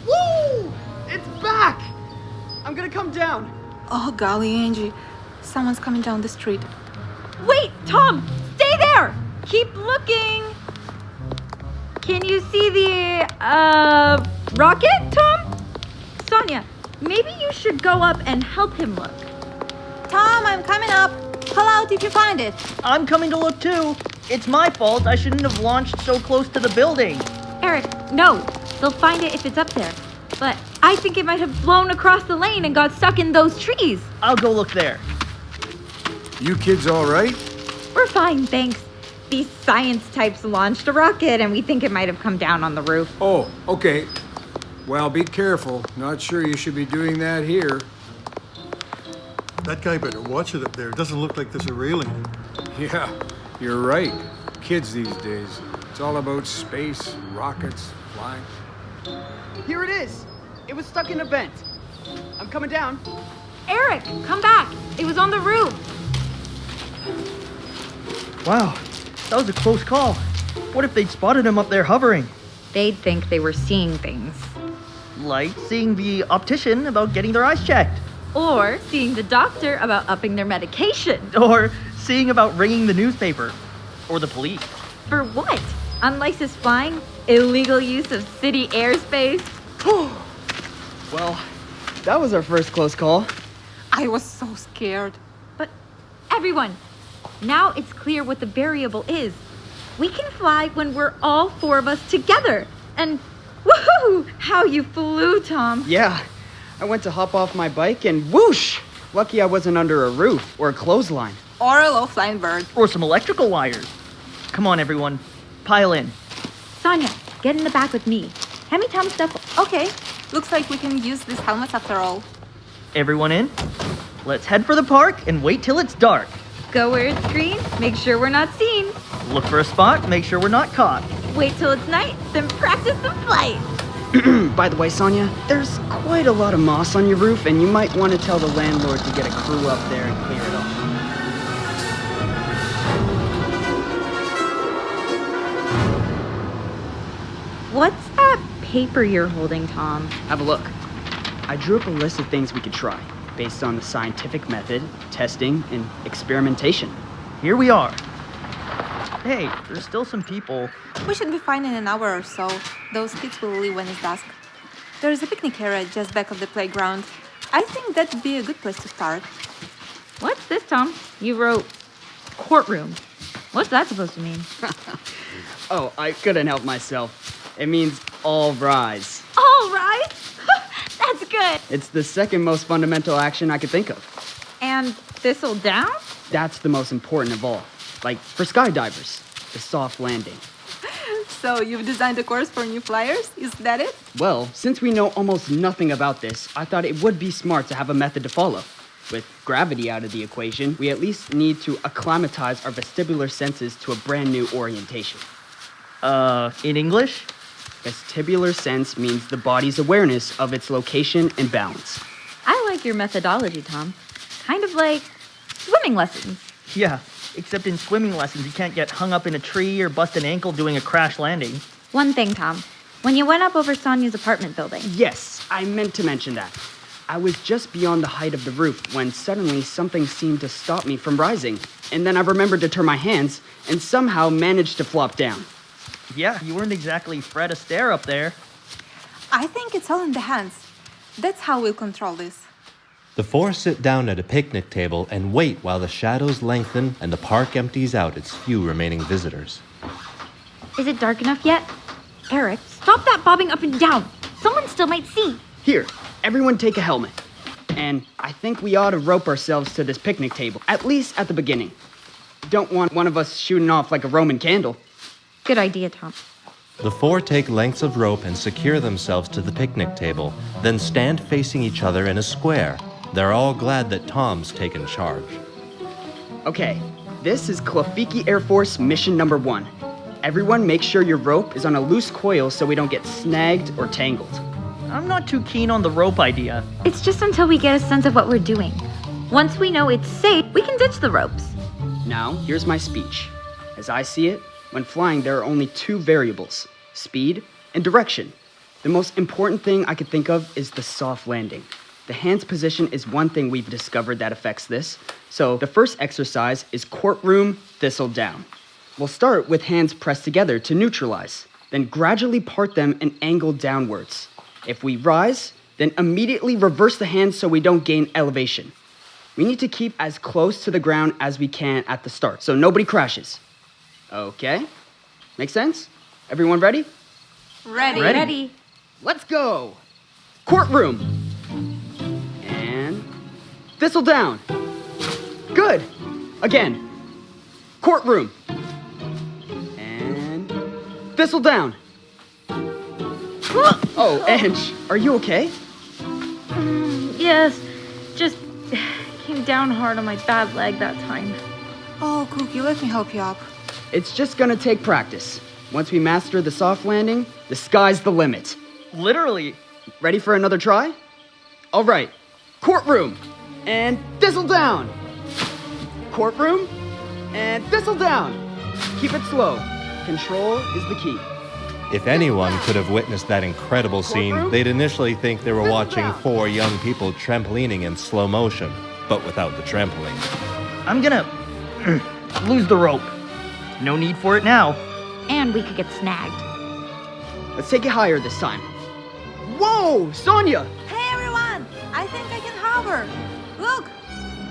Woo! It's back! I'm gonna come down. Oh, golly, Angie. Someone's coming down the street. Wait, Tom! Stay there! Keep looking! Can you see the, rocket, Tom? Sonia, maybe you should go up and help him look. Tom, I'm coming up. Call out if you find it. I'm coming to look too. It's my fault. I shouldn't have launched so close to the building. Eric, no. They'll find it if it's up there. But I think it might have flown across the lane and got stuck in those trees. I'll go look there. You kids all right? We're fine, thanks. These science types launched a rocket and we think it might have come down on the roof. Oh, okay. Well, be careful. Not sure you should be doing that here. That guy better watch it up there. It doesn't look like there's a railing. Yeah, you're right. Kids these days. It's all about space, rockets, flying. Here it is. It was stuck in a vent. I'm coming down. Eric, come back. It was on the roof. Wow, that was a close call. What if they'd spotted him up there hovering? They'd think they were seeing things. Like seeing the optician about getting their eyes checked. Or seeing the doctor about upping their medication. Or seeing about ringing the newspaper. Or the police. For what? Unlicensed flying? Illegal use of city airspace? Well, that was our first close call. I was so scared. But everyone, now it's clear what the variable is. We can fly when we're all 4 of us together. And woohoo! How you flew, Tom. Yeah, I went to hop off my bike and whoosh! Lucky I wasn't under a roof or a clothesline. Or a low-flying bird. Or some electrical wires. Come on, everyone. Pile in. Sonia, get in the back with me. Hand me Tom's stuff. Okay, looks like we can use these helmets after all. Everyone in? Let's head for the park and wait till it's dark. Go where it's green, make sure we're not seen. Look for a spot, make sure we're not caught. Wait till it's night, then practice some flight. By the way, Sonia, there's quite a lot of moss on your roof, and you might want to tell the landlord to get a crew up there and clear it off. What's that paper you're holding, Tom? Have a look. I drew up a list of things we could try, based on the scientific method, testing, and experimentation. Here we are. Hey, there's still some people. We should be fine in an hour or so. Those kids will leave when it's dusk. There is a picnic area just back of the playground. I think that'd be a good place to start. What's this, Tom? You wrote courtroom. What's that supposed to mean? Oh, I couldn't help myself. It means all rise. All right. good. It's the second most fundamental action I could think of. And this'll down? That's the most important of all. Like for skydivers, the soft landing. So you've designed a course for new flyers? Is that it? Well, since we know almost nothing about this, I thought it would be smart to have a method to follow. With gravity out of the equation, we at least need to acclimatize our vestibular senses to a brand new orientation. In English? Vestibular sense means the body's awareness of its location and balance. I like your methodology, Tom. Kind of like swimming lessons. Yeah, except in swimming lessons, you can't get hung up in a tree or bust an ankle doing a crash landing. One thing, Tom. When you went up over Sonia's apartment building. Yes, I meant to mention that. I was just beyond the height of the roof when suddenly something seemed to stop me from rising. And then I remembered to turn my hands and somehow managed to flop down. Yeah, you weren't exactly Fred Astaire up there. I think it's all in the hands. That's how we'll control this. The four sit down at a picnic table and wait while the shadows lengthen and the park empties out its few remaining visitors. Is it dark enough yet? Eric, stop that bobbing up and down. Someone still might see. Here, everyone take a helmet. And I think we ought to rope ourselves to this picnic table, at least at the beginning. Don't want one of us shooting off like a Roman candle. Good idea, Tom. The four take lengths of rope and secure themselves to the picnic table, then stand facing each other in a square. They're all glad that Tom's taken charge. Okay, this is Klephikki Air Force mission number 1. Everyone make sure your rope is on a loose coil so we don't get snagged or tangled. I'm not too keen on the rope idea. It's just until we get a sense of what we're doing. Once we know it's safe, we can ditch the ropes. Now, here's my speech. As I see it, when flying there are only 2 variables, speed and direction. The most important thing I could think of is the soft landing. The hand's position is one thing we've discovered that affects this. So the first exercise is courtroom thistle down. We'll start with hands pressed together to neutralize, then gradually part them and angle downwards. If we rise, then immediately reverse the hands so we don't gain elevation. We need to keep as close to the ground as we can at the start, so nobody crashes. Okay? Make sense? Everyone ready? Ready. Let's go! Courtroom! And thistle down. Good! Again. Courtroom. And thistle down. Oh, Ange, are you okay? Yes, just came down hard on my bad leg that time. Oh, Cookie, let me help you up. It's just gonna take practice. Once we master the soft landing, the sky's the limit. Literally. Ready for another try? All right. Courtroom. And thistle down. Courtroom. And thistle down. Keep it slow. Control is the key. If anyone could have witnessed that incredible scene, they'd initially think they were watching 4 young people trampolining in slow motion, but without the trampoline. I'm gonna lose the rope. No need for it now. And we could get snagged. Let's take it higher this time. Whoa, Sonia! Hey everyone! I think I can hover. Look!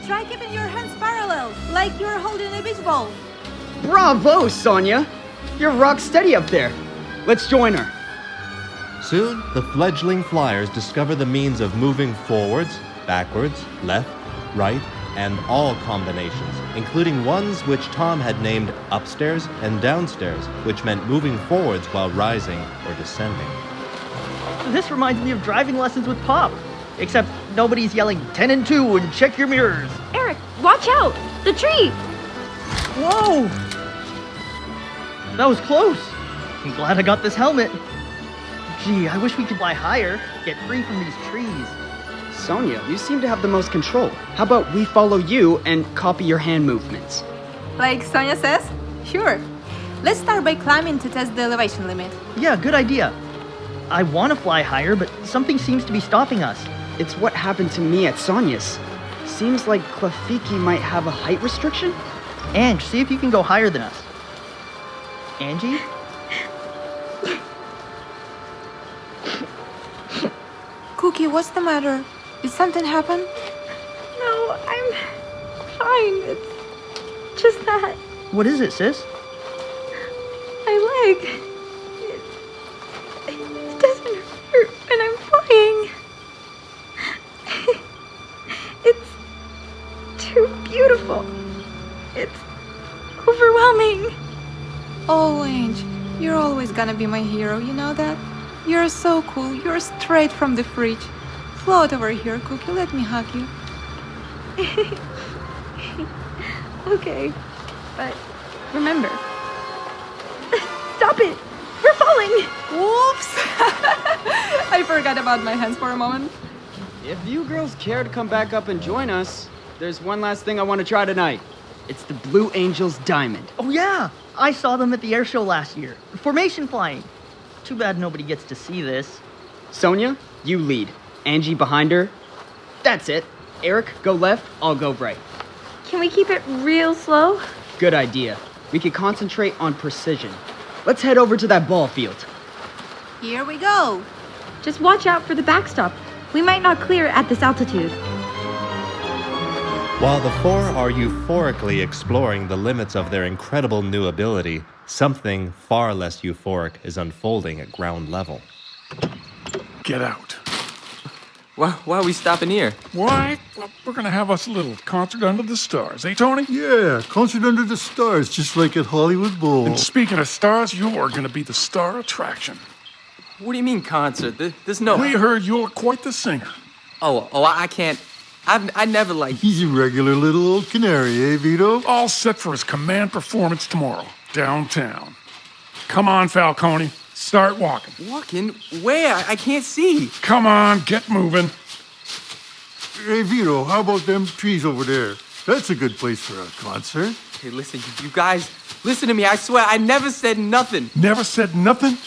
Try keeping your hands parallel, like you're holding a beach ball. Bravo, Sonia! You're rock steady up there. Let's join her. Soon, the fledgling flyers discover the means of moving forwards, backwards, left, right, and all combinations, including ones which Tom had named upstairs and downstairs, which meant moving forwards while rising or descending. This reminds me of driving lessons with Pop. Except nobody's yelling 10 and 2 and check your mirrors. Eric, watch out! The tree! Whoa! That was close. I'm glad I got this helmet. Gee, I wish we could fly higher, get free from these trees. Sonia, you seem to have the most control. How about we follow you and copy your hand movements? Like Sonia says? Sure. Let's start by climbing to test the elevation limit. Yeah, good idea. I want to fly higher, but something seems to be stopping us. It's what happened to me at Sonia's. Seems like Klephikki might have a height restriction? Ange, see if you can go higher than us. Angie? Cookie, what's the matter? Did something happen? No, I'm fine. It's just that What is it, sis? my leg. It doesn't hurt when I'm flying. coming! Oh, Ange, you're always gonna be my hero, you know that? You're so cool. You're straight from the fridge. Float over here, Cookie. Let me hug you. Okay, but remember. Stop it! We're falling! Whoops! I forgot about my hands for a moment. If you girls care to come back up and join us, there's one last thing I want to try tonight. It's the Blue Angels Diamond. Oh, yeah. I saw them at the air show last year. Formation flying. Too bad nobody gets to see this. Sonia, you lead. Angie behind her. That's it. Eric, go left, I'll go right. Can we keep it real slow? Good idea. We can concentrate on precision. Let's head over to that ball field. Here we go. Just watch out for the backstop. We might not clear at this altitude. While the four are euphorically exploring the limits of their incredible new ability, something far less euphoric is unfolding at ground level. Get out. Why are we stopping here? Why? Well, we're gonna have us a little concert under the stars, eh, Tony? Yeah, concert under the stars, just like at Hollywood Bowl. And speaking of stars, you're gonna be the star attraction. What do you mean concert? There's no... We heard you're quite the singer. I can't... I never liked... He's a regular little old canary, eh, Vito? All set for his command performance tomorrow, downtown. Come on, Falcone. Start walking. Walking? Where? I can't see. Come on, get moving. Hey, Vito, how about them trees over there? That's a good place for a concert. Hey, listen, you guys, listen to me. I swear, I never said nothing. Never said nothing?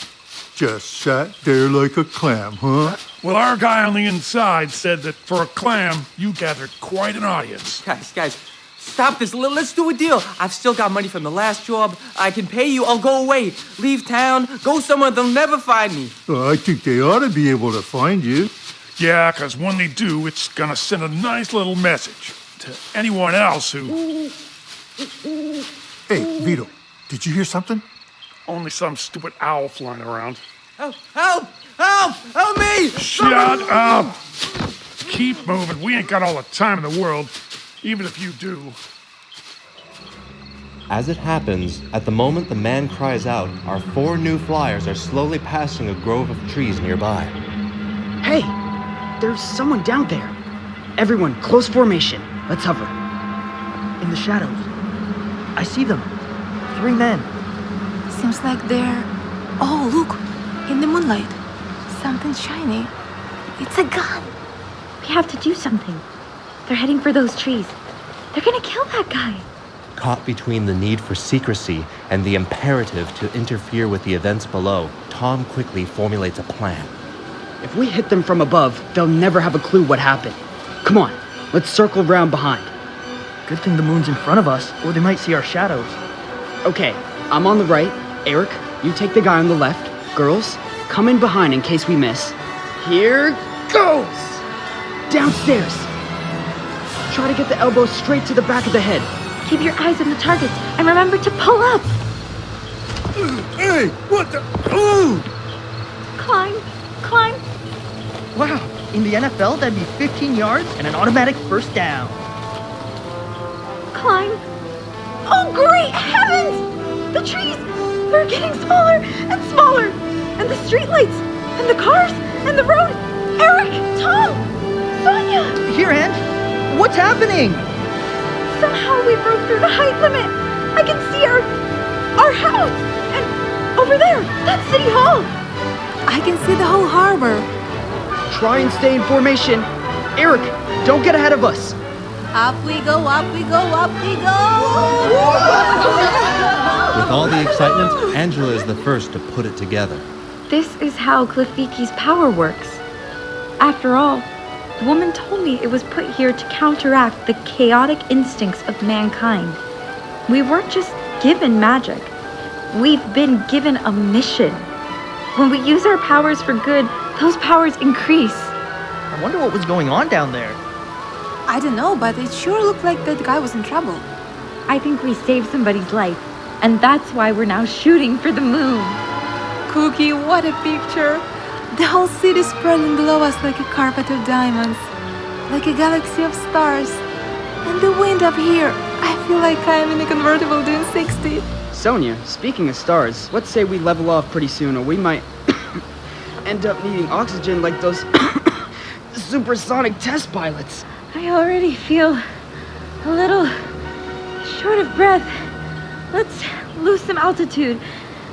Just sat there like a clam, huh? Well, our guy on the inside said that for a clam, you gathered quite an audience. Guys, stop this. Let's do a deal. I've still got money from the last job. I can pay you. I'll go away. Leave town. Go somewhere they'll never find me. I think they ought to be able to find you. Yeah, because when they do, it's gonna send a nice little message to anyone else who... Hey, Vito, did you hear something? Only some stupid owl flying around. Help me! Shut up! Keep moving. We ain't got all the time in the world, even if you do. As it happens, at the moment the man cries out, our four new flyers are slowly passing a grove of trees nearby. Hey, there's someone down there. Everyone, close formation. Let's hover. In the shadows. I see them. 3 men. Seems like they're... Oh, look! In the moonlight. Something shiny. It's a gun. We have to do something. They're heading for those trees. They're gonna kill that guy. Caught between the need for secrecy and the imperative to interfere with the events below, Tom quickly formulates a plan. If we hit them from above, they'll never have a clue what happened. Come on, let's circle round behind. Good thing the moon's in front of us, or they might see our shadows. Okay, I'm on the right. Eric, you take the guy on the left. Girls, come in behind in case we miss. Here goes! Downstairs! Try to get the elbow straight to the back of the head. Keep your eyes on the targets and remember to pull up. Hey, what the... Ooh! Climb. Wow, in the NFL, that'd be 15 yards and an automatic first down. Climb. Oh, great heavens! The trees are getting smaller and smaller. And the streetlights, and the cars, and the road. Eric, Tom, Sonia! Here, Ange. What's happening? Somehow we broke through the height limit. I can see our house. And over there, that's City Hall. I can see the whole harbor. Try and stay in formation. Eric, don't get ahead of us. Up we go, up we go, up we go! With all the excitement, Angela is the first to put it together. This is how Klephikki's power works. After all, the woman told me it was put here to counteract the chaotic instincts of mankind. We weren't just given magic. We've been given a mission. When we use our powers for good, those powers increase. I wonder what was going on down there. I don't know, but it sure looked like that guy was in trouble. I think we saved somebody's life, and that's why we're now shooting for the moon. Cookie, what a picture! The whole city spreading below us like a carpet of diamonds, like a galaxy of stars. And the wind up here, I feel like I'm in a convertible doing 60. Sonia, speaking of stars, let's say we level off pretty soon, or we might end up needing oxygen like those supersonic test pilots. I already feel a little short of breath. Let's lose some altitude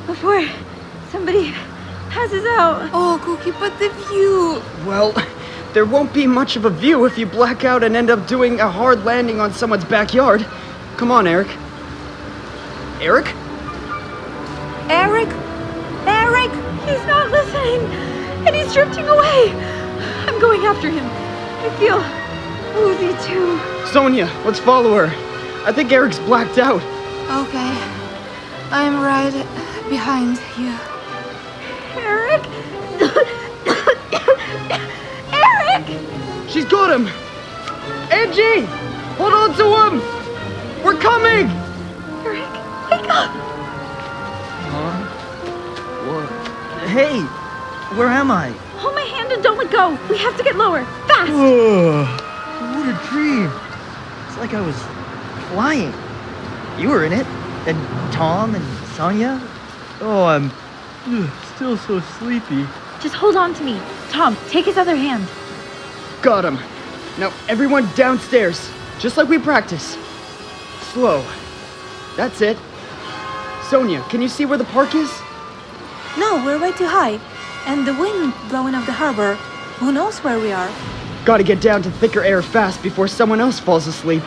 before somebody passes out. Oh, Cookie, but the view. Well, there won't be much of a view if you black out and end up doing a hard landing on someone's backyard. Come on, Eric. Eric? Eric? Eric! He's not listening, and he's drifting away. I'm going after him. I feel woozy too. Sonia, let's follow her. I think Eric's blacked out. Okay. I'm right behind you. Eric? Eric! She's got him! Angie! Hold on to him! We're coming! Eric, wake up! What? Hey, where am I? Hold my hand and don't let go. We have to get lower. Fast! What a dream. It's like I was flying. You were in it. And Tom and Sonia. Oh, I'm still so sleepy. Just hold on to me. Tom, take his other hand. Got him. Now everyone downstairs, just like we practice. Slow. That's it. Sonia, can you see where the park is? No, we're way too high. And the wind blowing off the harbor. Who knows where we are? Gotta get down to thicker air fast before someone else falls asleep.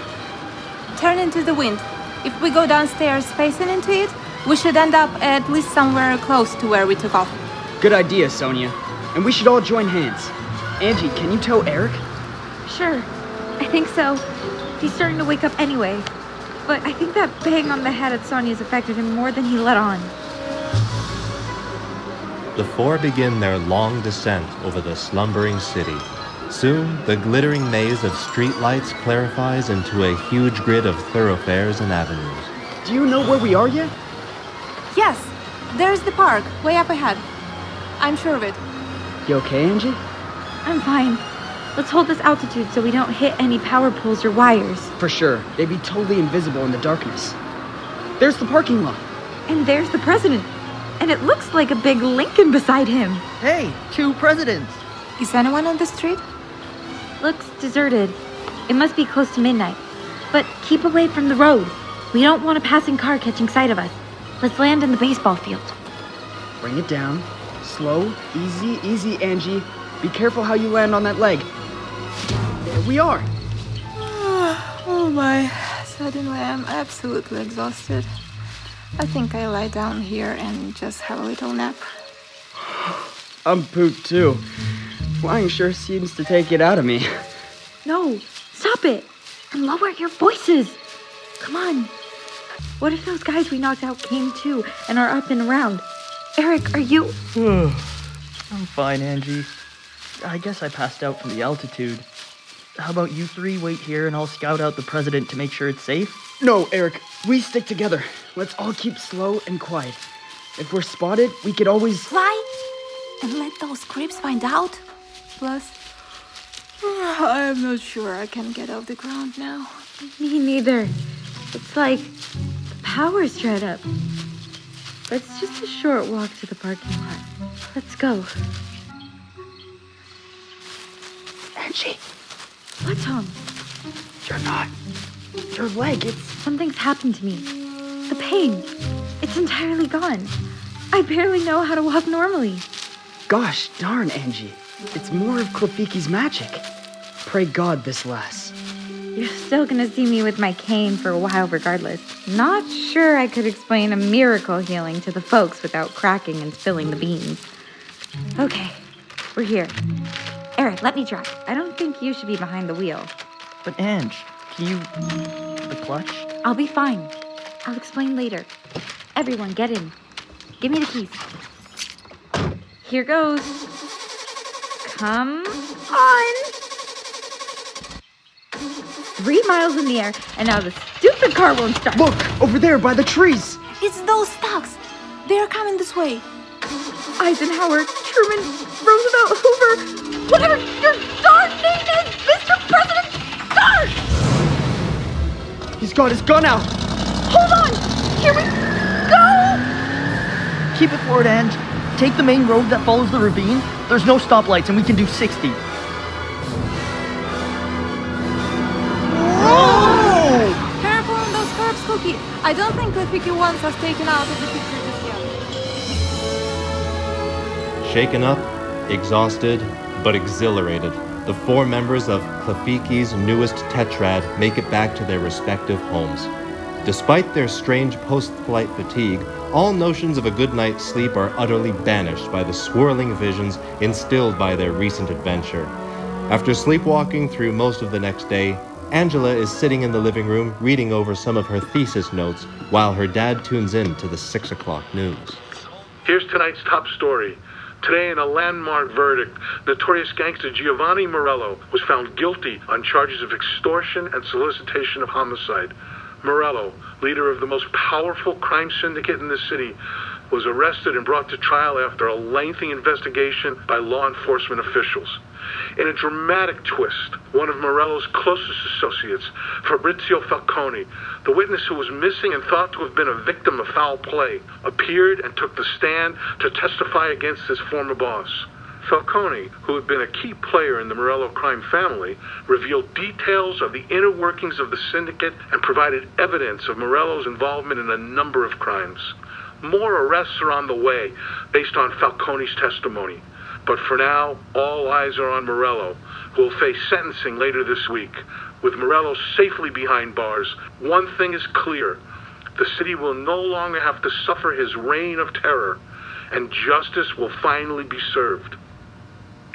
Turn into the wind. If we go downstairs facing into it, we should end up at least somewhere close to where we took off. Good idea, Sonia. And we should all join hands. Angie, can you tow Eric? Sure. I think so. He's starting to wake up anyway. But I think that bang on the head at Sonia's affected him more than he let on. The four begin their long descent over the slumbering city. Soon, the glittering maze of streetlights clarifies into a huge grid of thoroughfares and avenues. Do you know where we are yet? Yes, there's the park, way up ahead. I'm sure of it. You okay, Angie? I'm fine. Let's hold this altitude so we don't hit any power poles or wires. For sure. They'd be totally invisible in the darkness. There's the parking lot. And there's the president. And it looks like a big Lincoln beside him. Hey, 2 presidents. Is anyone on the street? Looks deserted. It must be close to midnight. But keep away from the road. We don't want a passing car catching sight of us. Let's land in the baseball field. Bring it down. Slow, easy, easy, Angie. Be careful how you land on that leg. There we are. Oh my. Suddenly I'm absolutely exhausted. I think I'll lie down here and just have a little nap. I'm pooped too. Flying sure seems to take it out of me. No, stop it. And lower your voices. Come on. What if those guys we knocked out came too and are up and around? Eric, are you... I'm fine, Angie. I guess I passed out from the altitude. How about you 3 wait here and I'll scout out the president to make sure it's safe? No, Eric. We stick together. Let's all keep slow and quiet. If we're spotted, we could always... Fly? And let those creeps find out? Plus, I'm not sure I can get off the ground now. Me neither. It's like the power's dried up. But it's just a short walk to the parking lot. Let's go. Angie, What, Tom? you're not... Your leg, it's... Something's happened to me. The pain. It's entirely gone. I barely know how to walk normally. Gosh darn, Angie. It's more of Klephikki's magic. Pray God this lasts. You're still gonna see me with my cane for a while regardless. Not sure I could explain a miracle healing to the folks without cracking and spilling the beans. Okay, we're here. Eric, let me drive. I don't think you should be behind the wheel. But Ange, can you... the clutch? I'll be fine. I'll explain later. Everyone, get in. Give me the keys. Here goes. Come on. 3 miles in the air, and now the stupid car won't start. Look, over there by the trees. It's those stocks. They're coming this way. Eisenhower, Truman, Roosevelt, Hoover, whatever your darn name is, Mr. President, start! He's got his gun out. Hold on! Here we go! Keep it forward, Ange. Take the main road that follows the ravine. There's no stoplights and we can do 60. Whoa! Careful on those curbs, Cookie. I don't think Klephikki wants us taken out of the picture just yet. Shaken up, exhausted, but exhilarated, the four members of Klephikki's newest tetrad make it back to their respective homes. Despite their strange post-flight fatigue, all notions of a good night's sleep are utterly banished by the swirling visions instilled by their recent adventure. After sleepwalking through most of the next day, Angela is sitting in the living room reading over some of her thesis notes while her dad tunes in to the 6 o'clock news. Here's tonight's top story. Today, in a landmark verdict, notorious gangster Giovanni Morello was found guilty on charges of extortion and solicitation of homicide. Morello, leader of the most powerful crime syndicate in the city, was arrested and brought to trial after a lengthy investigation by law enforcement officials. In a dramatic twist, one of Morello's closest associates, Fabrizio Falcone, the witness who was missing and thought to have been a victim of foul play, appeared and took the stand to testify against his former boss. Falcone, who had been a key player in the Morello crime family, revealed details of the inner workings of the syndicate and provided evidence of Morello's involvement in a number of crimes. More arrests are on the way based on Falcone's testimony. But for now, all eyes are on Morello, who will face sentencing later this week. With Morello safely behind bars, one thing is clear. The city will no longer have to suffer his reign of terror, and justice will finally be served.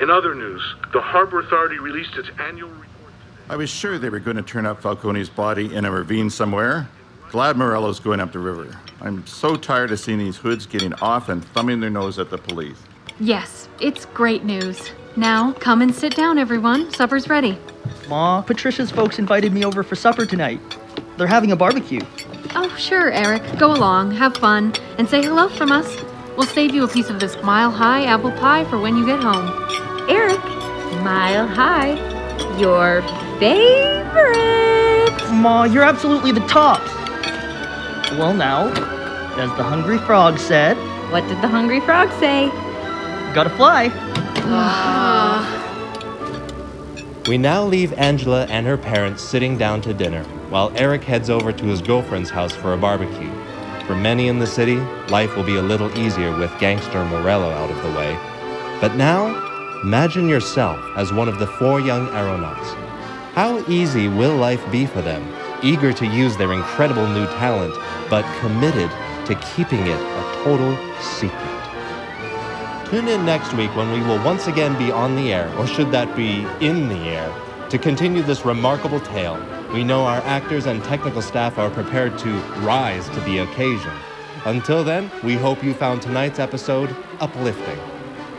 In other news, the Harbor Authority released its annual report today. I was sure they were going to turn up Falcone's body in a ravine somewhere. Glad Morello's going up the river. I'm so tired of seeing these hoods getting off and thumbing their nose at the police. Yes, it's great news. Now, come and sit down, everyone. Supper's ready. Ma, Patricia's folks invited me over for supper tonight. They're having a barbecue. Oh, sure, Eric. Go along, have fun, and say hello from us. We'll save you a piece of this mile-high apple pie for when you get home. Eric, Mile High, your favorite. Ma, you're absolutely the tops. Well now, as the Hungry Frog said... What did the Hungry Frog say? Gotta fly. We now leave Angela and her parents sitting down to dinner, while Eric heads over to his girlfriend's house for a barbecue. For many in the city, life will be a little easier with gangster Morello out of the way. But now, imagine yourself as one of the four young aeronauts. How easy will life be for them, eager to use their incredible new talent, but committed to keeping it a total secret? Tune in next week when we will once again be on the air, or should that be in the air, to continue this remarkable tale. We know our actors and technical staff are prepared to rise to the occasion. Until then, we hope you found tonight's episode uplifting.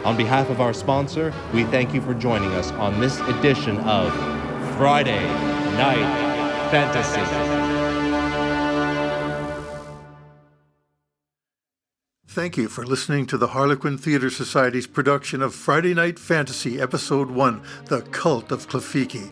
On behalf of our sponsor, we thank you for joining us on this edition of Friday Night Fantasy. Thank you for listening to the Harlequin Theatre Society's production of Friday Night Fantasy, Episode 1, The Cult of Klephikki.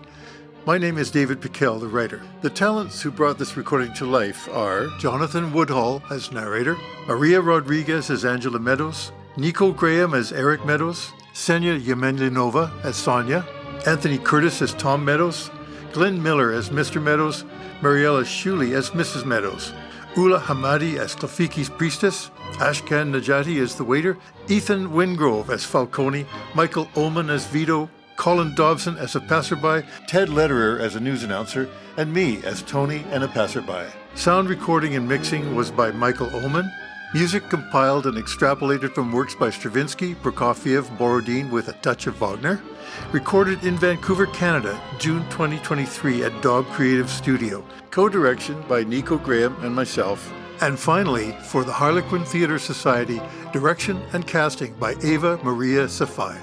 My name is David Piquel, the writer. The talents who brought this recording to life are Jonathan Woodhull as narrator, Maria Rodriguez as Angela Meadows, Nico Graham as Eric Meadows, Senya Yemenlinova as Sonia, Anthony Curtis as Tom Meadows, Glenn Miller as Mr. Meadows, Mariella Shuley as Mrs. Meadows, Ula Hamadi as Klephikki's priestess, Ashkan Najati as the waiter, Ethan Wingrove as Falcone, Michael Ullman as Vito, Colin Dobson as a passerby, Ted Lederer as a news announcer, and me as Tony and a passerby. Sound recording and mixing was by Michael Ullman. Music compiled and extrapolated from works by Stravinsky, Prokofiev, Borodin with a touch of Wagner. Recorded in Vancouver, Canada, June 2023 at Dog Creative Studio. Co-direction by Nico Graham and myself. And finally, for the Harlequin Theatre Society, direction and casting by Ava Maria Safai.